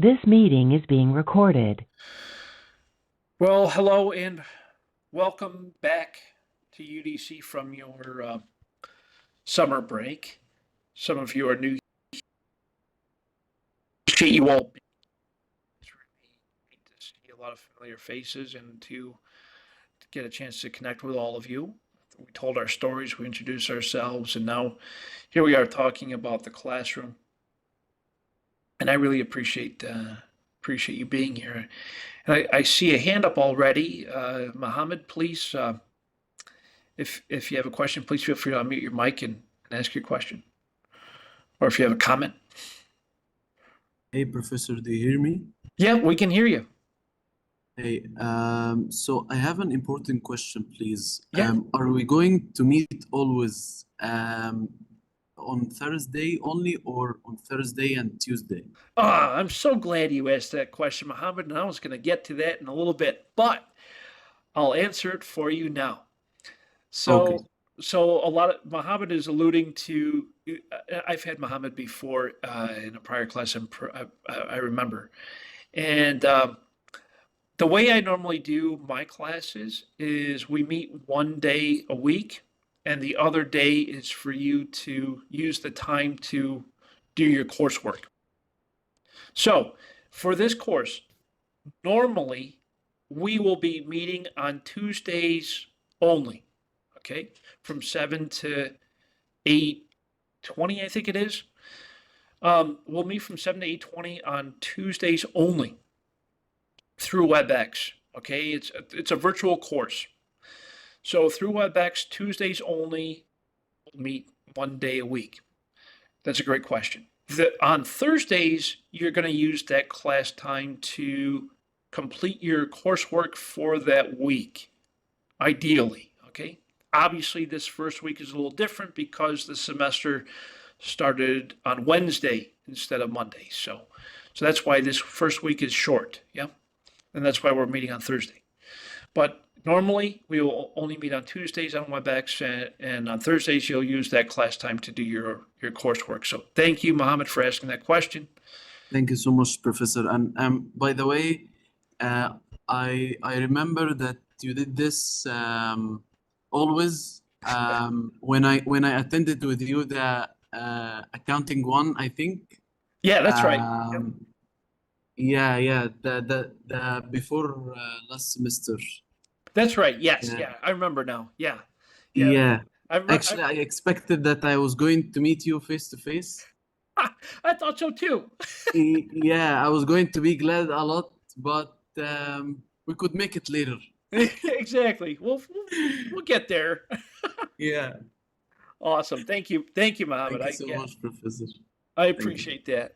This meeting is being recorded. Well, hello and welcome back to UDC from your summer break. Some of you are new. Appreciate you all. It's really neat to see a lot of familiar faces and to get a chance to connect with all of you. We told our stories, we introduced ourselves, and now here we are talking about the classroom. And I really appreciate you being here. And I see a hand up already. Mohammed, please. If you have a question, please feel free to unmute your mic and ask your question. Or if you have a comment. Hey, Professor, do you hear me? Yeah, we can hear you. Hey, so I have an important question, please. Yeah. Are we going to meet always on Thursday only or on Thursday and Tuesday? I'm so glad you asked that question, Mohammed, and I was going to get to that in a little bit, but I'll answer it for you now. Okay. So a lot of Mohammed is alluding to. I've had Mohammed before in a prior class. I remember, and the way I normally do my classes is we meet one day a week, and the other day is for you to use the time to do your coursework. So for this course, normally we will be meeting on Tuesdays only, okay, from 7 to 8:20, I think it is. We'll meet from 7 to 8:20 on Tuesdays only through WebEx, okay? It's a virtual course. So through WebEx, Tuesdays only, we'll meet one day a week. That's a great question. On Thursdays, you're going to use that class time to complete your coursework for that week, ideally, okay? Obviously, this first week is a little different because the semester started on Wednesday instead of Monday. So that's why this first week is short, yeah? And that's why we're meeting on Thursday. But normally, we will only meet on Tuesdays on WebEx, and on Thursdays, you'll use that class time to do your coursework. So thank you, Mohammed, for asking that question. Thank you so much, Professor. And by the way, I remember that you did this always when I attended with you the accounting one, I think. Yeah, that's right. Yeah, the before last semester. That's right. Yes. Yeah. Yeah. I remember now. Yeah. Yeah. Actually, I expected that I was going to meet you face to face. I thought so too. Yeah, I was going to be glad a lot, but we could make it later. Exactly. We'll get there. Yeah. Awesome. Thank you, Mohammed. Thank you so much, Professor. I appreciate that.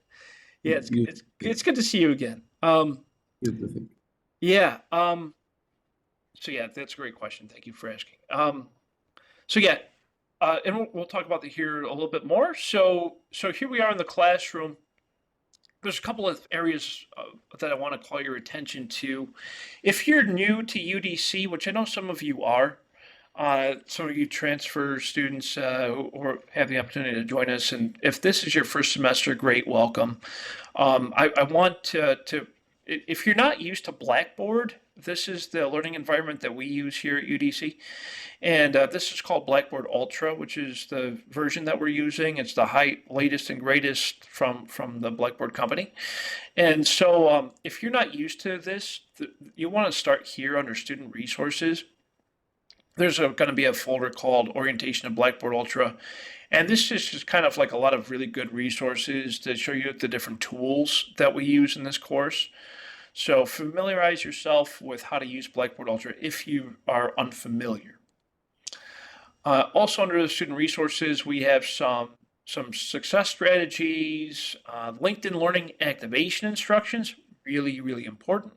Yeah, You it's good to see you again. Good to think. Yeah. So yeah, that's a great question. Thank you for asking. So yeah, and we'll talk about here a little bit more. So here we are in the classroom. There's a couple of areas that I want to call your attention to. If you're new to UDC, which I know some of you are, some of you transfer students or have the opportunity to join us, and if this is your first semester, great, welcome. I want to, if you're not used to Blackboard, this is the learning environment that we use here at UDC. And this is called Blackboard Ultra, which is the version that we're using. It's the latest and greatest from the Blackboard company. And so if you're not used to this, you want to start here under Student Resources. There's going to be a folder called Orientation of Blackboard Ultra. And this is just kind of like a lot of really good resources to show you the different tools that we use in this course. So familiarize yourself with how to use Blackboard Ultra if you are unfamiliar. Also under the student resources, we have some success strategies, LinkedIn Learning activation instructions, really, really important,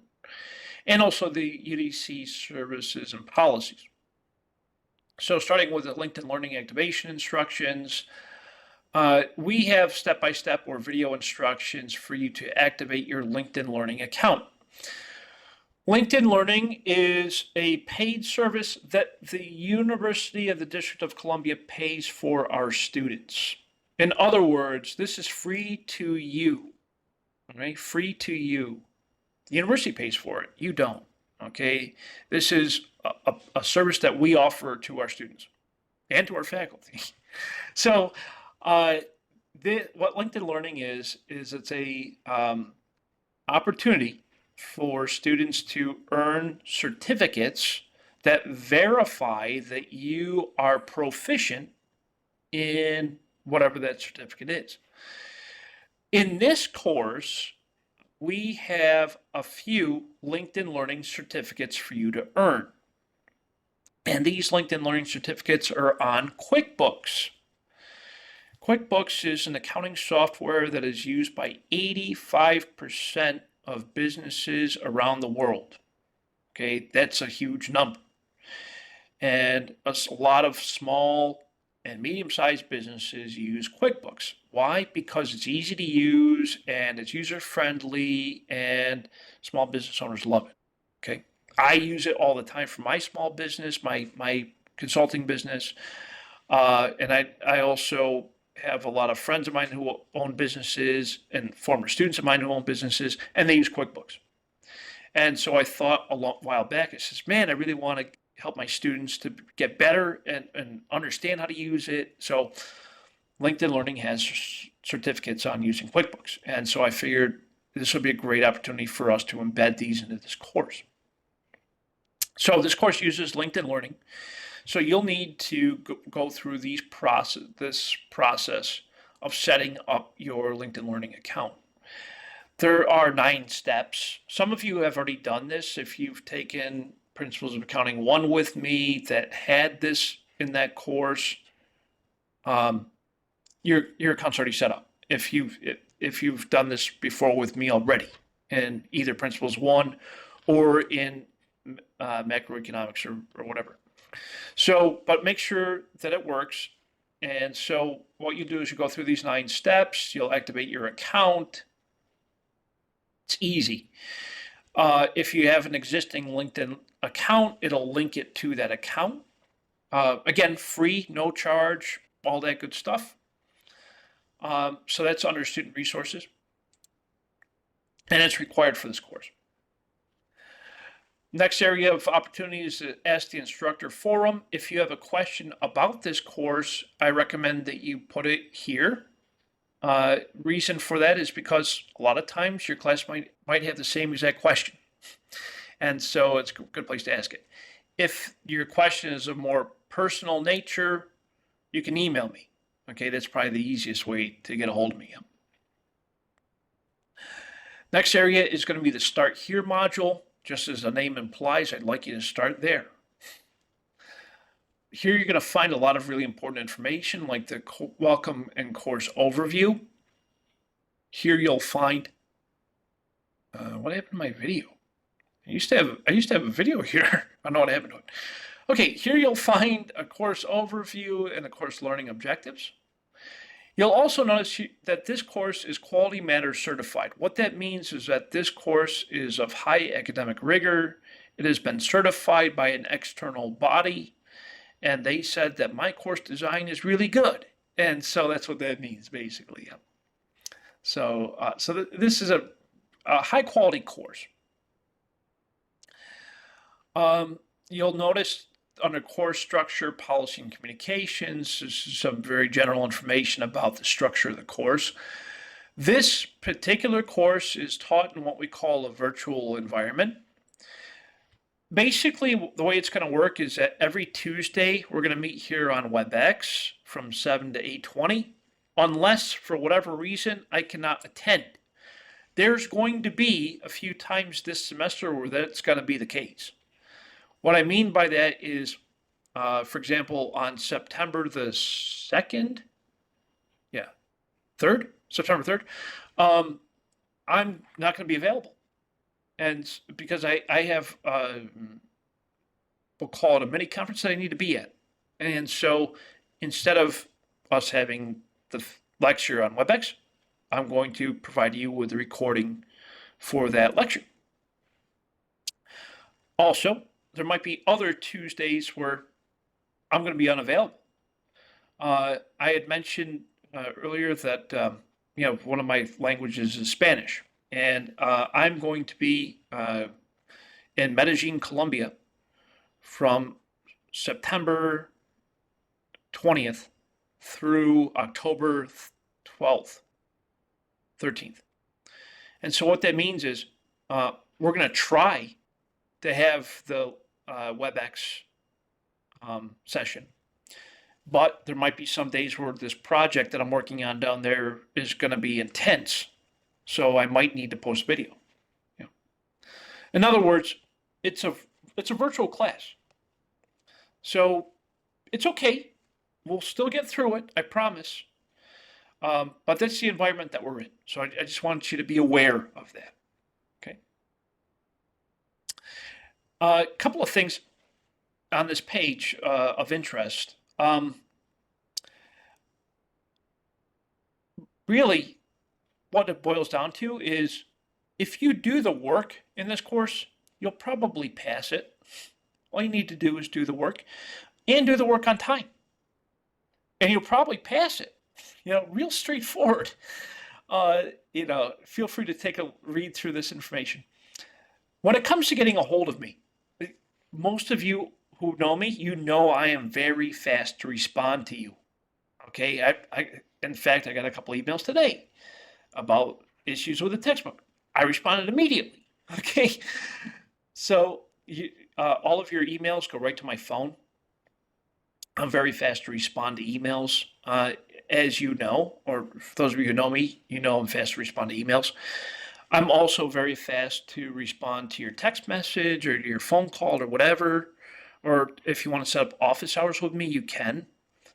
and also the UDC services and policies. So starting with the LinkedIn Learning activation instructions, we have step-by-step or video instructions for you to activate your LinkedIn Learning account. LinkedIn Learning is a paid service that the University of the District of Columbia pays for our students. In other words, this is free to you. right? Free to you. The university pays for it. You don't. Okay. This is a service that we offer to our students and to our faculty. So, what LinkedIn Learning is it's a opportunity for students to earn certificates that verify that you are proficient in whatever that certificate is. In this course, we have a few LinkedIn Learning certificates for you to earn. And these LinkedIn Learning certificates are on QuickBooks. QuickBooks is an accounting software that is used by 85% of businesses around the world. Okay, that's a huge number. And a lot of small and medium-sized businesses use QuickBooks. Why? Because it's easy to use and it's user-friendly and small business owners love it. Okay, I use it all the time for my small business, my consulting business, and I also have a lot of friends of mine who own businesses and former students of mine who own businesses, and they use QuickBooks. And so I thought a while back, I says, man, I really want to help my students to get better and understand how to use it. So LinkedIn Learning has certificates on using QuickBooks. And so I figured this would be a great opportunity for us to embed these into this course. So this course uses LinkedIn Learning. So you'll need to go through this process of setting up your LinkedIn Learning account. There are 9 steps. Some of you have already done this. If you've taken Principles of Accounting 1 with me that had this in that course, your account's already set up. If you've done this before with me already in either Principles 1 or in macroeconomics or whatever. So, but make sure that it works. And so what you do is you go through these 9 steps, you'll activate your account. It's easy. If you have an existing LinkedIn account, it'll link it to that account. Again, free, no charge, all that good stuff. So that's under student resources. And it's required for this course. Next area of opportunity is to ask the instructor forum. If you have a question about this course, I recommend that you put it here. Reason for that is because a lot of times your class might have the same exact question. And so it's a good place to ask it. If your question is of more personal nature, you can email me. Okay, that's probably the easiest way to get a hold of me. Next area is going to be the Start Here module. Just as the name implies, I'd like you to start there. Here you're going to find a lot of really important information like the welcome and course overview. Here you'll find, what happened to my video? I used to have a video here. I don't know what happened to it. Okay, here you'll find a course overview and a course learning objectives. You'll also notice that this course is Quality Matters certified. What that means is that this course is of high academic rigor. It has been certified by an external body, and they said that my course design is really good. And so that's what that means, basically. So, this is a high quality course. You'll notice under course structure, policy, and communications, there's some very general information about the structure of the course. This particular course is taught in what we call a virtual environment. Basically, the way it's going to work is that every Tuesday, we're going to meet here on WebEx from 7 to 8:20, unless for whatever reason I cannot attend. There's going to be a few times this semester where that's going to be the case. What I mean by that is, for example, on September the 2nd, September 3rd, I'm not going to be available. And because I have, we'll call it a mini conference that I need to be at. And so instead of us having the lecture on WebEx, I'm going to provide you with a recording for that lecture. Also, there might be other Tuesdays where I'm going to be unavailable. I had mentioned earlier that one of my languages is Spanish. and I'm going to be in Medellin, Colombia from September 20th through October 12th, 13th. And so what that means is we're going to try to have the WebEx session. But there might be some days where this project that I'm working on down there is going to be intense. So I might need to post video. Yeah. In other words, it's a virtual class. So it's okay. We'll still get through it, I promise. But that's the environment that we're in. So I just want you to be aware of that. Okay. A couple of things on this page of interest. Really, what it boils down to is if you do the work in this course, you'll probably pass it. All you need to do is do the work and do the work on time. And you'll probably pass it. Real straightforward. Feel free to take a read through this information. When it comes to getting a hold of me, most of you who know me, you know I am very fast to respond to you. Okay, in fact, I got a couple emails today about issues with the textbook. I responded immediately. Okay, so all of your emails go right to my phone. I'm very fast to respond to emails, as you know, or for those of you who know me, you know I'm fast to respond to emails. I'm also very fast to respond to your text message or to your phone call or whatever. Or if you want to set up office hours with me, you can.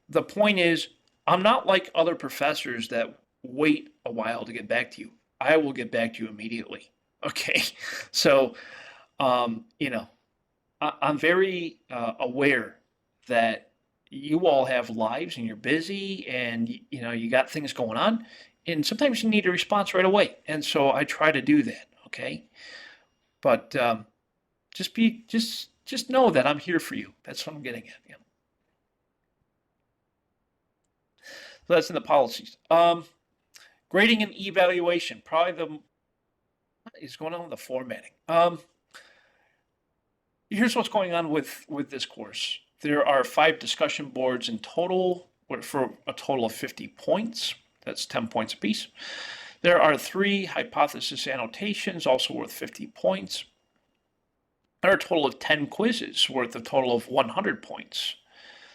The point is, I'm not like other professors that wait a while to get back to you. I will get back to you immediately. Okay, so I'm very aware that you all have lives and you're busy and you got things going on, and sometimes you need a response right away. And so I try to do that. Okay, but just know that I'm here for you. That's what I'm getting at. Yeah. So that's in the policies. Grading and evaluation. Probably what is going on with the formatting? Here's what's going on with this course. There are 5 discussion boards in total for a total of 50 points. That's 10 points apiece. There are 3 hypothesis annotations, also worth 50 points. There are a total of 10 quizzes worth a total of 100 points.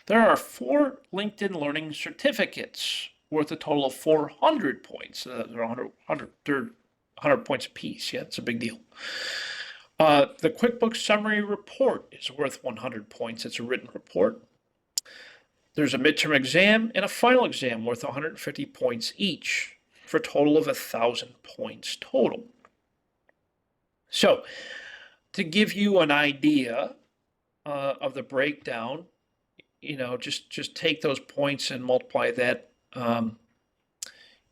There are 4 LinkedIn Learning certificates worth a total of 400 points. They're 100 points apiece. Yeah, it's a big deal. The QuickBooks Summary Report is worth 100 points. It's a written report. There's a midterm exam and a final exam worth 150 points each for a total of 1,000 points total. So, to give you an idea of the breakdown, just take those points and multiply that, by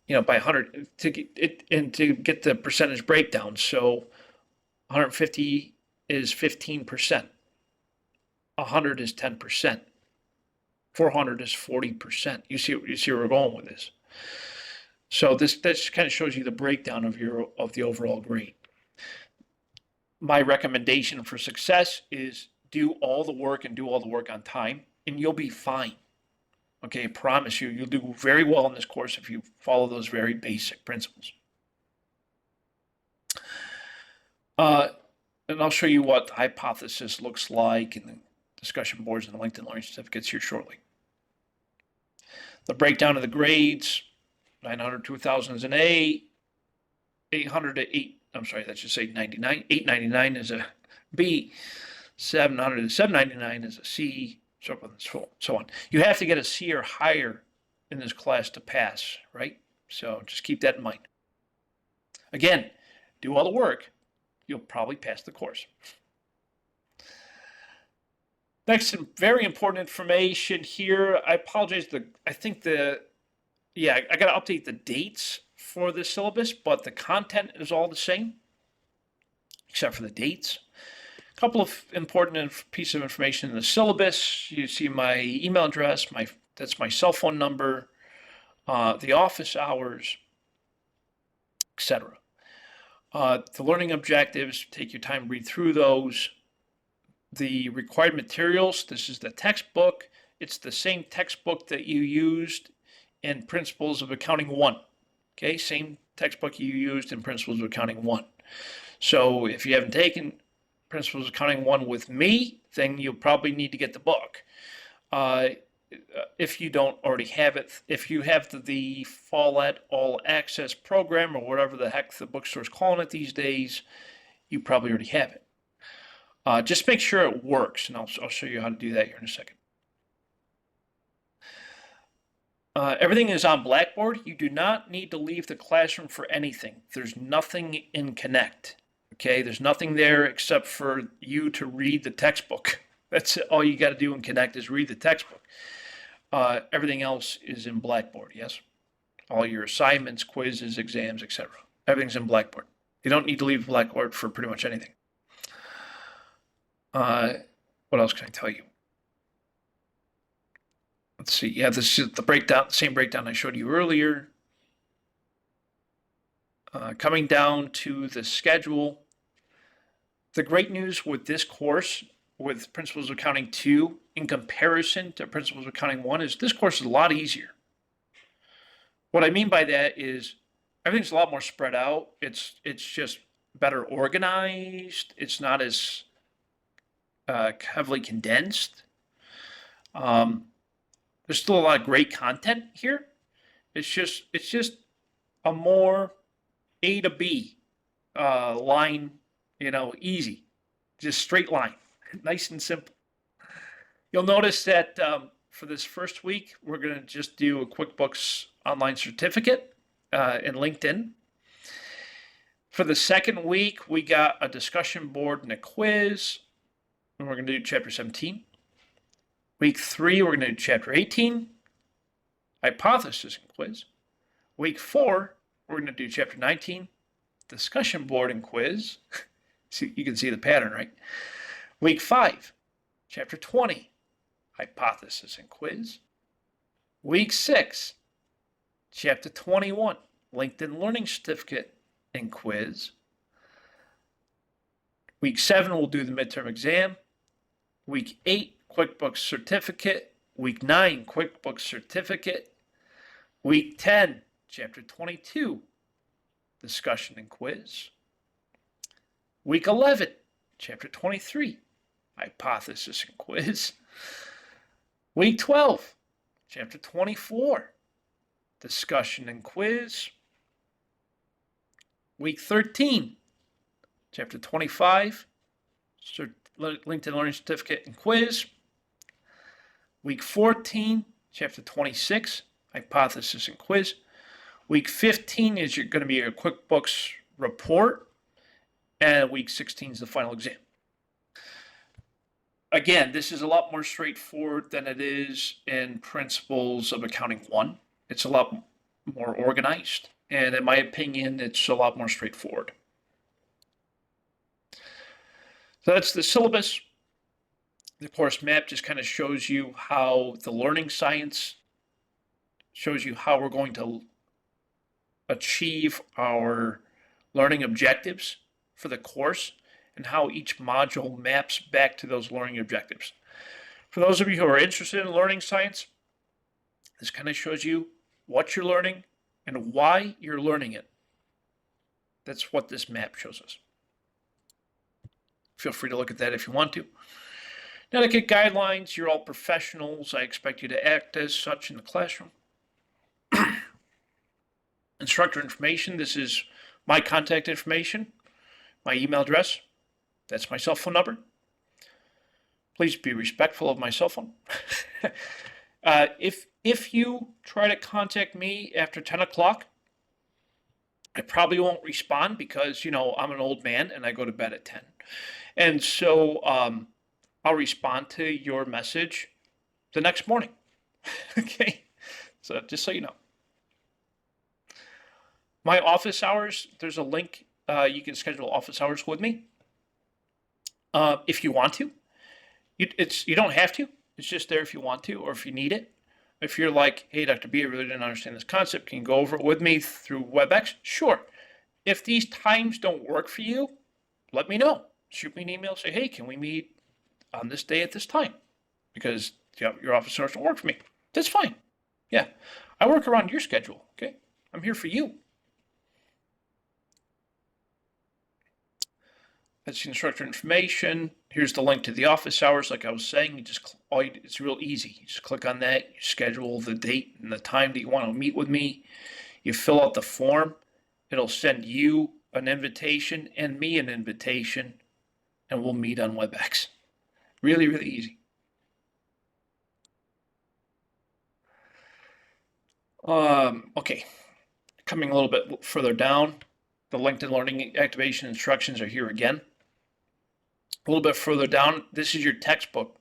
100 to get the percentage breakdown. So 150 is 15%. 100 is 10%. 400 is 40%. You see where we're going with this. So that just kind of shows you the breakdown of the overall grade. My recommendation for success is do all the work and do all the work on time, and you'll be fine. Okay, I promise you, you'll do very well in this course if you follow those very basic principles. And I'll show you what the hypothesis looks like in the discussion boards and the LinkedIn Learning certificates here shortly. The breakdown of the grades: 900 to 1,000 is an A, 800 to 899. 899 is a B, 700 to 799 is a C, so forth and so on. You have to get a C or higher in this class to pass, right? So just keep that in mind. Again, do all the work. You'll probably pass the course. Next, some very important information here. I apologize. I got to update the dates for the syllabus, but the content is all the same, except for the dates. A couple of important pieces of information in the syllabus. You see my email address, that's my cell phone number, the office hours, etc. The learning objectives, take your time, read through those. The required materials, this is the textbook. It's the same textbook that you used in Principles of Accounting 1. Okay, same textbook you used in Principles of Accounting 1. So if you haven't taken Principles of Accounting 1 with me, then you'll probably need to get the book. If you don't already have it, if you have the Follett All Access program or whatever the heck the bookstore's calling it these days, you probably already have it. Just make sure it works, and I'll show you how to do that here in a second. Everything is on Blackboard. You do not need to leave the classroom for anything. There's nothing in Connect. Okay, there's nothing there except for you to read the textbook. That's all you got to do in Connect is read the textbook. Everything else is in Blackboard, yes? All your assignments, quizzes, exams, etc. Everything's in Blackboard. You don't need to leave Blackboard for pretty much anything. What else can I tell you? Let's see. Yeah, this is the breakdown, the same breakdown I showed you earlier. Coming down to the schedule. The great news with this course, with Principles of Accounting 2, in comparison to Principles of Accounting 1, is this course is a lot easier. What I mean by that is everything's a lot more spread out. It's just better organized. It's not as heavily condensed. There's still a lot of great content here. It's just a more A to B line, easy, just straight line, nice and simple. You'll notice that for this first week, we're going to just do a QuickBooks Online Certificate in LinkedIn. For the second week, we got a discussion board and a quiz, and we're going to do Chapter 17. Week 3, we're going to do Chapter 18, hypothesis and quiz. Week 4, we're going to do Chapter 19, discussion board and quiz. See, you can see the pattern, right? Week 5, Chapter 20, hypothesis and quiz. Week 6, Chapter 21, LinkedIn Learning Certificate and quiz. Week 7, we'll do the midterm exam. Week 8, QuickBooks Certificate. Week 9, QuickBooks Certificate. Week 10, Chapter 22, discussion and quiz. Week 11, Chapter 23, hypothesis and quiz. Week 12, Chapter 24, discussion and quiz. Week 13, Chapter 25, LinkedIn Learning Certificate and quiz. Week 14, Chapter 26, hypothesis and quiz. Week 15 is going to be a QuickBooks report. And week 16 is the final exam. Again, this is a lot more straightforward than it is in Principles of Accounting 1. It's a lot more organized. And in my opinion, it's a lot more straightforward. So that's the syllabus. The course map just kind of shows you how the learning science shows you how we're going to achieve our learning objectives for the course and how each module maps back to those learning objectives. For those of you who are interested in learning science, this kind of shows you what you're learning and why you're learning it. That's what this map shows us. Feel free to look at that if you want to. Etiquette guidelines, you're all professionals. I expect you to act as such in the classroom. Instructor information, this is my contact information, my email address. That's my cell phone number. Please be respectful of my cell phone. If you try to contact me after 10 o'clock, I probably won't respond because, I'm an old man and I go to bed at 10. And so I'll respond to your message the next morning. Okay? So just so you know. My office hours, there's a link. You can schedule office hours with me if you want to. You don't have to. It's just there if you want to or if you need it. If you're like, hey, Dr. B, I really didn't understand this concept. Can you go over it with me through WebEx? Sure. If these times don't work for you, let me know. Shoot me an email, say, hey, can we meet on this day at this time? Because your office hours don't work for me. That's fine. Yeah. I work around your schedule, okay? I'm here for you. That's the instructor information. Here's the link to the office hours. Like I was saying, it's real easy. You just click on that. You schedule the date and the time that you want to meet with me. You fill out the form. It'll send you an invitation and me an invitation, and we'll meet on WebEx. Really, really easy. Okay, coming a little bit further down, the LinkedIn Learning Activation instructions are here again. A little bit further down, this is your textbook.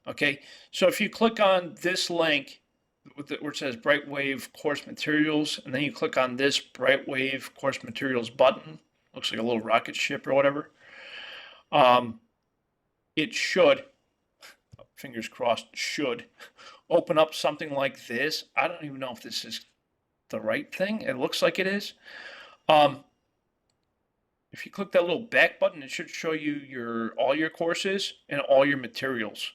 Okay, so if you click on this link where it says Brightwave Course Materials, and then you click on this Brightwave Course Materials button, looks like a little rocket ship or whatever, it should, fingers crossed, should open up something like this. I don't even know if this is the right thing. It looks like it is. If you click that little back button, it should show you all your courses and all your materials.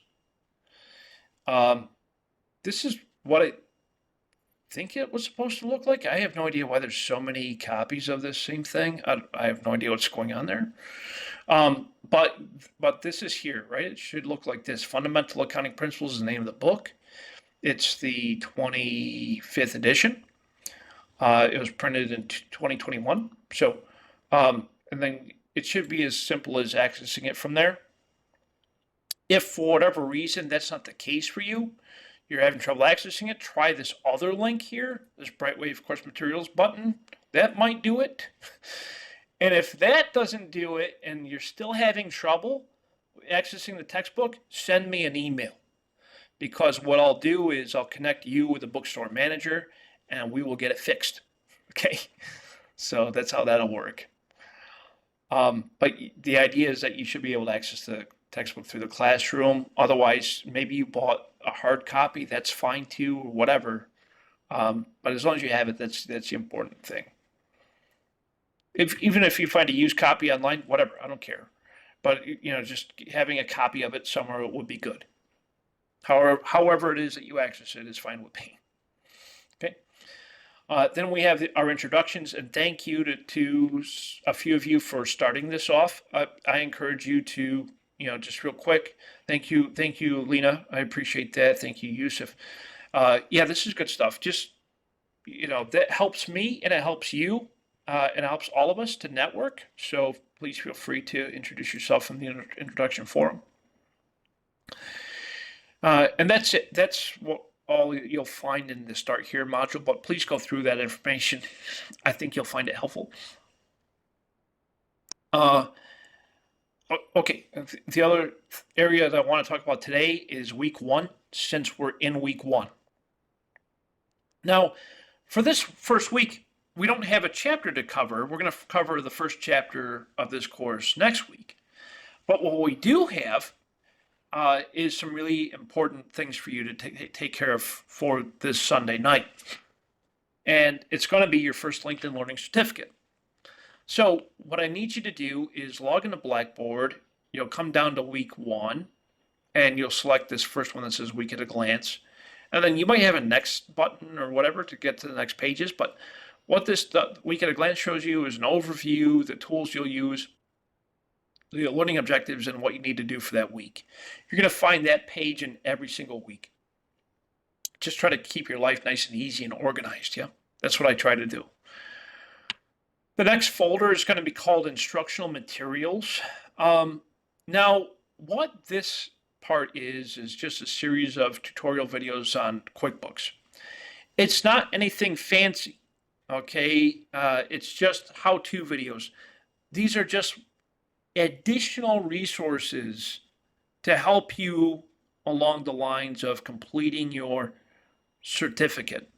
This is what I think it was supposed to look like. I have no idea why there's so many copies of this same thing. I have no idea what's going on there. But this is here, right? It should look like this. Fundamental Accounting Principles is the name of the book. It's the 25th edition. It was printed in 2021. So, and then it should be as simple as accessing it from there. If for whatever reason that's not the case for you, you're having trouble accessing it, try this other link here, this Brightwave Course Materials button. That might do it. And if that doesn't do it and you're still having trouble accessing the textbook, send me an email. Because what I'll do is I'll connect you with a bookstore manager and we will get it fixed. Okay? So that's how that'll work. But the idea is that you should be able to access the textbook through the classroom. Otherwise, maybe you bought a hard copy, that's fine too, or whatever. But as long as you have it, that's the important thing. Even if you find a used copy online, whatever, I don't care. But just having a copy of it somewhere would be good. However it is that you access it is fine with me. Okay. Then we have our introductions, and thank you to a few of you for starting this off. I encourage you to, just real quick. Thank you, Lena. I appreciate that. Thank you, Yusuf. Yeah, this is good stuff. Just, that helps me and it helps you. And it helps all of us to network. So please feel free to introduce yourself in the introduction forum. And that's it. That's all you'll find in the Start Here module. But please go through that information. I think you'll find it helpful. Okay. The other area that I want to talk about today is week 1, since we're in week 1. Now, for this first week, we don't have a chapter to cover. We're going to cover the first chapter of this course next week. But what we do have is some really important things for you to take care of for this Sunday night. And it's going to be your first LinkedIn Learning Certificate. So what I need you to do is log into Blackboard. You'll come down to week 1, and you'll select this first one that says Week at a Glance. And then you might have a next button or whatever to get to the next pages, but what this Week at a Glance shows you is an overview, the tools you'll use, the learning objectives, and what you need to do for that week. You're going to find that page in every single week. Just try to keep your life nice and easy and organized, yeah? That's what I try to do. The next folder is going to be called Instructional Materials. Now, what this part is just a series of tutorial videos on QuickBooks. It's not anything fancy. Okay, it's just how-to videos. These are just additional resources to help you along the lines of completing your certificate.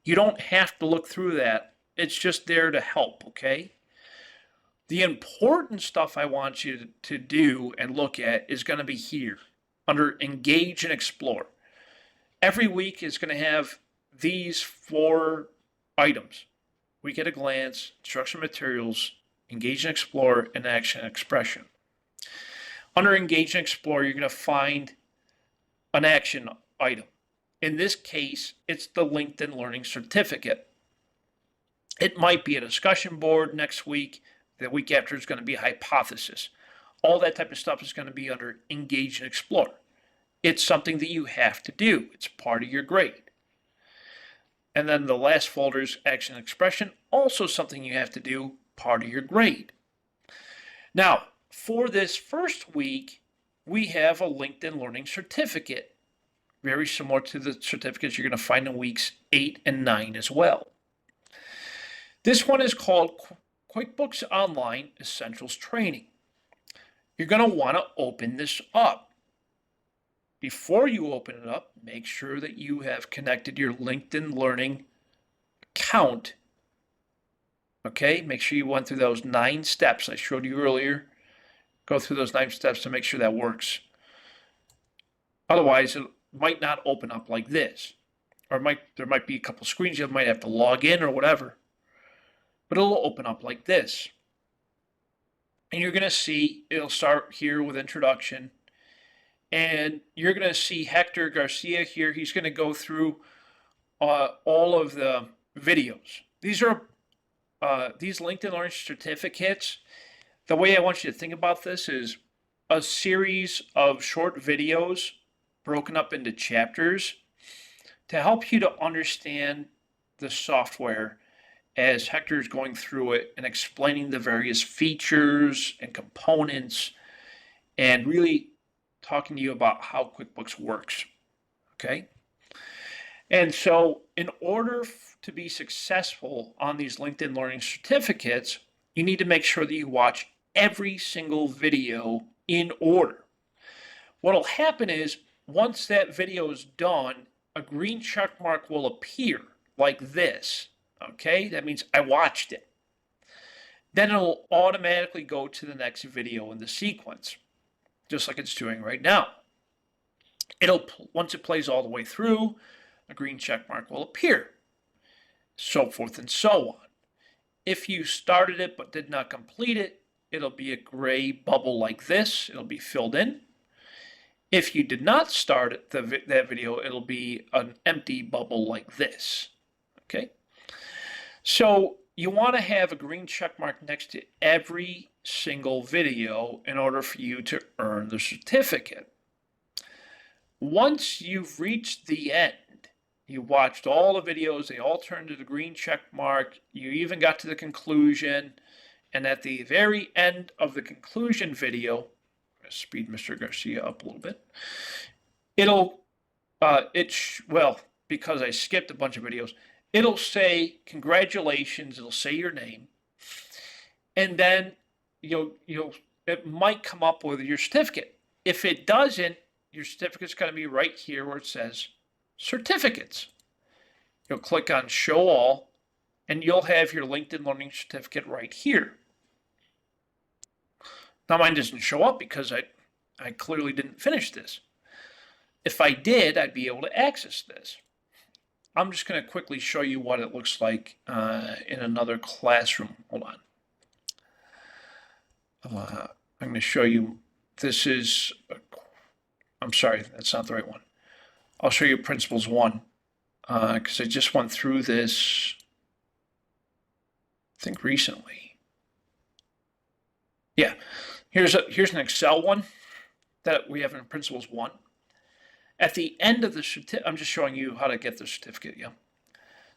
You don't have to look through that. It's just there to help, okay? The important stuff I want you to do and look at is going to be here under Engage and Explore. Every week is going to have these 4 items, Week at a Glance, Instructional Materials, Engage and Explore, and Action and Expression. Under Engage and Explore, you're going to find an action item. In this case, it's the LinkedIn Learning Certificate. It might be a discussion board next week. The week after is going to be a hypothesis. All that type of stuff is going to be under Engage and Explore. It's something that you have to do. It's part of your grade. And then the last folder is Action and Expression, also something you have to do, part of your grade. Now, for this first week, we have a LinkedIn Learning Certificate, very similar to the certificates you're going to find in weeks 8 and 9 as well. This one is called QuickBooks Online Essentials Training. You're going to want to open this up. Before you open it up, make sure that you have connected your LinkedIn Learning account. Okay, make sure you went through those 9 steps I showed you earlier. Go through those 9 steps to make sure that works. Otherwise, it might not open up like this. Or there might be a couple screens you might have to log in or whatever. But it'll open up like this. And you're going to see, it'll start here with introduction. And you're going to see Hector Garcia here. He's going to go through all of the videos. These are these LinkedIn Learning Certificates. The way I want you to think about this is a series of short videos broken up into chapters to help you to understand the software as Hector is going through it and explaining the various features and components and really talking to you about how QuickBooks works, okay? And so in order to be successful on these LinkedIn Learning Certificates, you need to make sure that you watch every single video in order. What'll happen is once that video is done, a green check mark will appear like this, okay? That means I watched it. Then it'll automatically go to the next video in the sequence, just like it's doing right now. Once it plays all the way through, a green check mark will appear, so forth and so on. If you started it but did not complete it, it'll be a gray bubble like this. It'll be filled in. If you did not start that video, it'll be an empty bubble like this, okay? So you want to have a green check mark next to every single video in order for you to earn the certificate. Once you've reached the end, you watched all the videos, they all turned to the green check mark, you even got to the conclusion, and at the very end of the conclusion video, I'm going to speed Mr. Garcia up a little bit, well, because I skipped a bunch of videos, it'll say congratulations, it'll say your name, and then it might come up with your certificate. If it doesn't, your certificate's going to be right here where it says certificates. You'll click on show all and you'll have your LinkedIn Learning Certificate right here. Now mine doesn't show up because I clearly didn't finish this. If I did, I'd be able to access this. I'm just going to quickly show you what it looks like in another classroom. Hold on. I'm going to show you, this is, I'm sorry, that's not the right one. I'll show you Principles 1 because I just went through this, I think recently. Yeah, here's an Excel one that we have in Principles 1. At the end of the certificate, I'm just showing you how to get the certificate, yeah.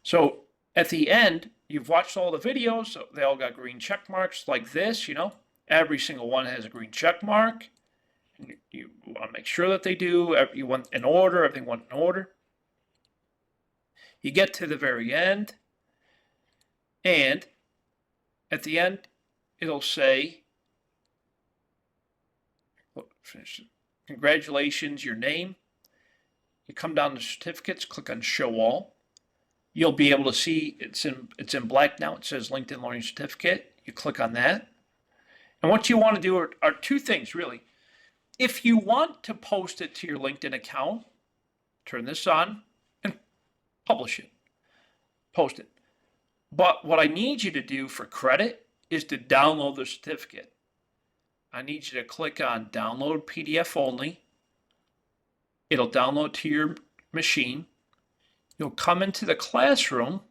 So at the end, you've watched all the videos, so they all got green check marks like this, Every single one has a green check mark. You want to make sure that they do. You want in order, everything went in order. You get to the very end, and at the end, it'll say, finish it. Congratulations, your name. You come down to certificates, click on show all. You'll be able to see it's in black now. It says LinkedIn Learning Certificate. You click on that. And what you want to do are 2 things, really. If you want to post it to your LinkedIn account, turn this on and publish it. Post it. But what I need you to do for credit is to download the certificate. I need you to click on download PDF only. It'll download to your machine. You'll come into the classroom.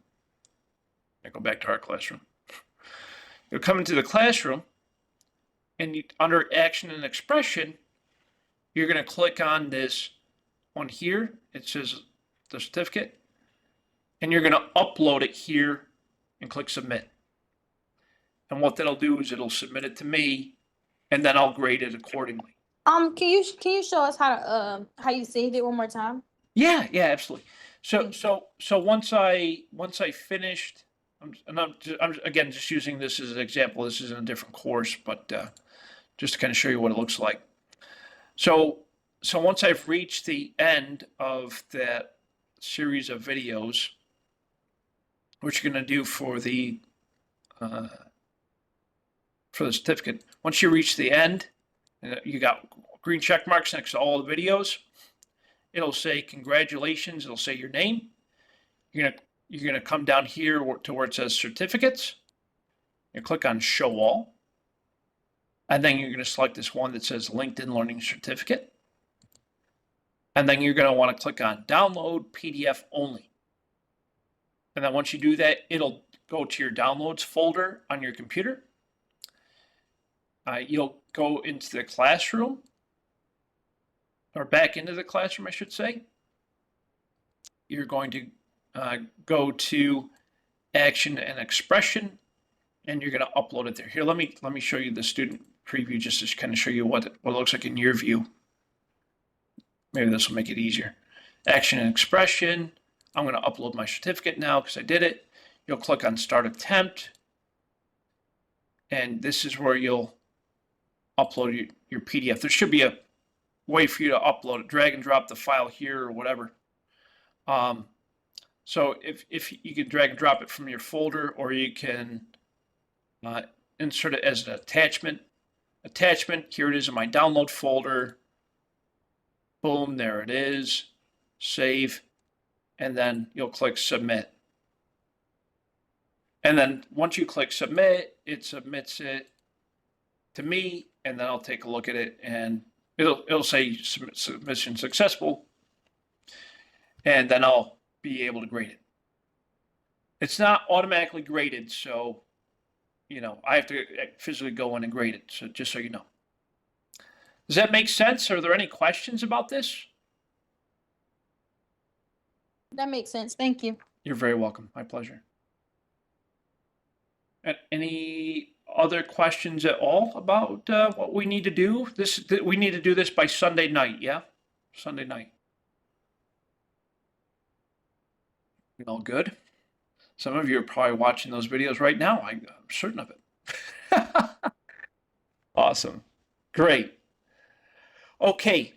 I go back to our classroom. You'll come into the classroom, and under action and expression, you're going to click on this one here. It says the certificate, and you're going to upload it here and click submit. And what that'll do is it'll submit it to me, and then I'll grade it accordingly. Can you show us how you saved it one more time? Yeah, absolutely. Thank So once I finished, I'm again just using this as an example. This is in a different course, but just to kind of show you what it looks like. So once I've reached the end of that series of videos, what you're going to do for the certificate, once you reach the end, you got green check marks next to all the videos. It'll say congratulations. It'll say your name. You're gonna come down here to where it says certificates. You click on show all, and then you're gonna select this one that says LinkedIn Learning Certificate. And then you're gonna want to click on download PDF only. And then once you do that, it'll go to your downloads folder on your computer. You'll go into the classroom, or back into the classroom, I should say. You're going to go to action and expression, and you're going to upload it there. Here, let me show you the student preview just to kind of show you what it looks like in your view. Maybe this will make it easier. Action and expression. I'm going to upload my certificate now because I did it. You'll click on start attempt, and this is where you'll upload your PDF. There should be a way for you to upload it. Drag and drop the file here or whatever. So if you can drag and drop it from your folder, or you can insert it as an attachment. Here it is in my download folder. Boom, there it is. Save, and then you'll click submit. And then once you click submit, it submits it to me, and then I'll take a look at it, and it'll say submission successful, and then I'll be able to grade it. It's not automatically graded, so I have to physically go in and grade it. So just so you know. Does that make sense? Are there any questions about this? That makes sense. Thank you. You're very welcome. My pleasure. And any other questions at all about what we need to do? We need to do this by Sunday night, yeah? Sunday night. All good? Some of you are probably watching those videos right now. I'm certain of it. Awesome. Great. Okay.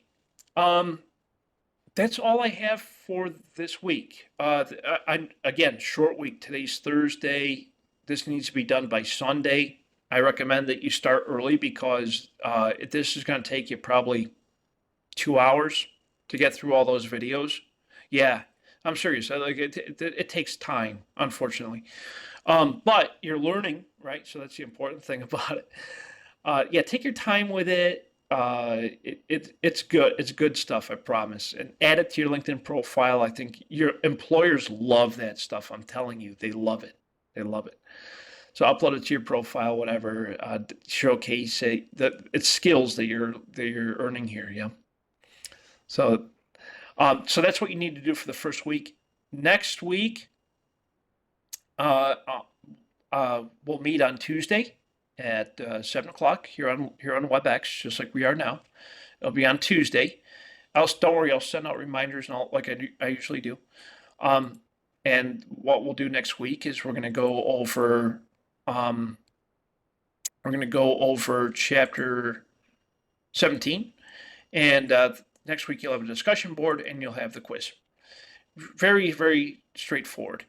That's all I have for this week. Again, short week. Today's Thursday. This needs to be done by Sunday. I recommend that you start early because this is going to take you probably 2 hours to get through all those videos. Yeah, I'm serious. It takes time, unfortunately. But you're learning, right? So that's the important thing about it. Yeah, take your time with it. It's good. It's good stuff, I promise. And add it to your LinkedIn profile. I think your employers love that stuff. I'm telling you, they love it. They love it. So upload it to your profile, whatever. Showcase it. It's skills that you're earning here. Yeah. So that's what you need to do for the first week. Next week, we'll meet on Tuesday at 7 o'clock here on WebEx, just like we are now. It'll be on Tuesday. Don't worry, I'll send out reminders and all like I usually do. And what we'll do next week is we're going to go over chapter 17, and next week you'll have a discussion board and you'll have the quiz. Very, very straightforward.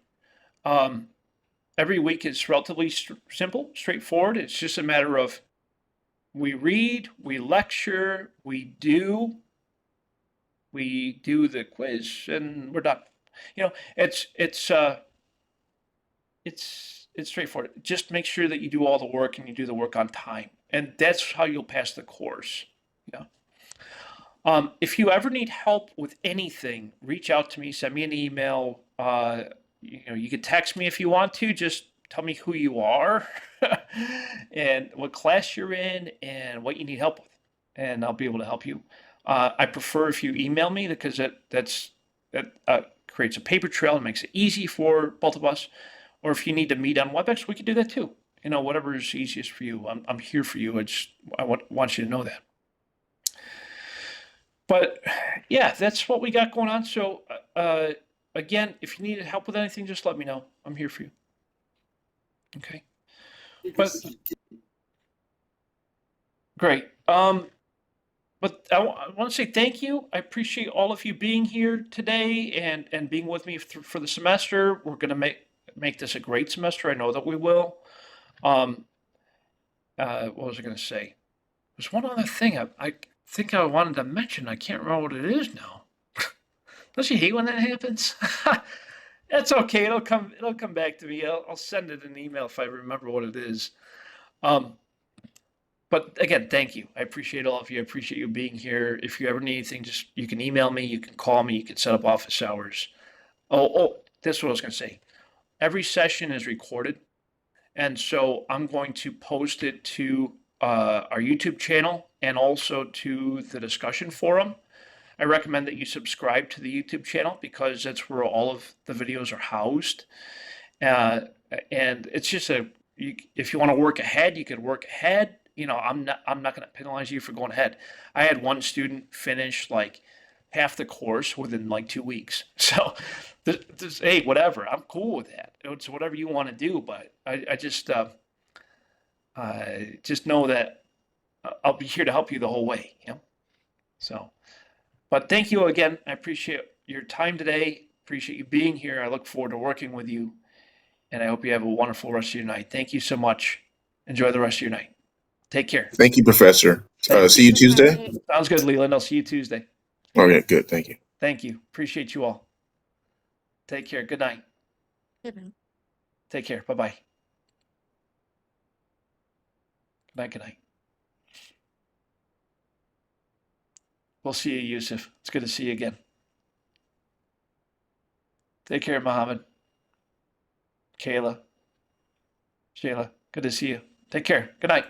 Every week is relatively simple, straightforward. It's just a matter of we read, we lecture, we do the quiz, and we're done. It's it's straightforward. Just make sure that you do all the work and you do the work on time, and that's how you'll pass the course. Yeah. If you ever need help with anything, reach out to me. Send me an email. You can text me if you want to. Just tell me who you are, and what class you're in, and what you need help with, and I'll be able to help you. I prefer if you email me because that creates a paper trail and makes it easy for both of us. Or if you need to meet on WebEx, we can do that too. Whatever is easiest for you. I'm here for you. I want you to know that. But yeah, that's what we got going on. So again, if you need help with anything, just let me know. I'm here for you. Okay. But great. But I want to say thank you. I appreciate all of you being here today and being with me for the semester. We're going to make this a great semester. I know that we will. What was I going to say? There's one other thing I think I wanted to mention. I can't remember what it is now. Don't you hate when that happens? That's okay. It'll come back to me. I'll send it an email if I remember what it is. But again, thank you. I appreciate all of you. I appreciate you being here. If you ever need anything, you can email me, you can call me, you can set up office hours. Oh, that's what I was going to say. Every session is recorded. And so I'm going to post it to our YouTube channel and also to the discussion forum. I recommend that you subscribe to the YouTube channel because that's where all of the videos are housed. And it's just if you want to work ahead, you could work ahead. I'm not going to penalize you for going ahead. I had one student finish like half the course within like 2 weeks. So hey, whatever, I'm cool with that. It's whatever you want to do, but I just know that I'll be here to help you the whole way. So, but thank you again. I appreciate your time today. Appreciate you being here. I look forward to working with you, and I hope you have a wonderful rest of your night. Thank you so much. Enjoy the rest of your night. Take care. Thank you, Professor. See you Tuesday? Sounds good, Leland. I'll see you Tuesday. Okay, good. Thank you. Thank you. Appreciate you all. Take care. Good night. Good night. Take care. Bye-bye. Good night. Good night. We'll see you, Yusuf. It's good to see you again. Take care, Mohammed. Kayla. Shayla. Good to see you. Take care. Good night.